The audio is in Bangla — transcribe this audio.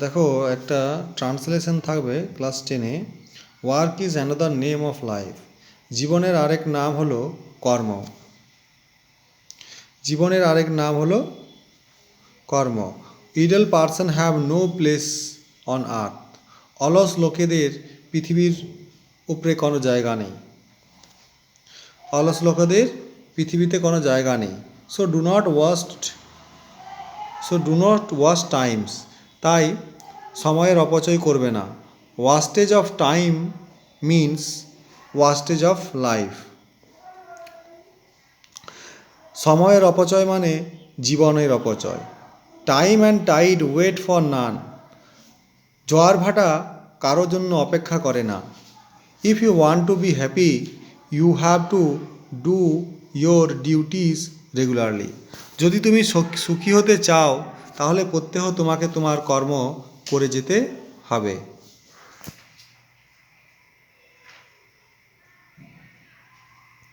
দেখো একটা ট্রান্সলেশন থাকবে ক্লাস 10-এ, work is another name of life. জীবনের আরেক নাম হলো কর্ম। জীবনের আরেক নাম হলো কর্ম। Idle person have no place on earth. অলস লোকেদের পৃথিবীর উপরে কোনো জায়গা নেই। অলস লোকেদের পৃথিবীতে কোনো জায়গা নেই। So do not waste times. তাই সময়ের অপচয় করবে না। Wastage of time means wastage of life. সময়ের অপচয় মানে জীবনের অপচয়। Time and tide wait for none. জোয়ার ভাটা কারোর জন্য অপেক্ষা করে না। If you want to be happy you have to do your duties regularly. যদি তুমি সুখী হতে চাও তাহলে প্রত্যহ তোমাকে তোমার কর্ম করে যেতে হবে।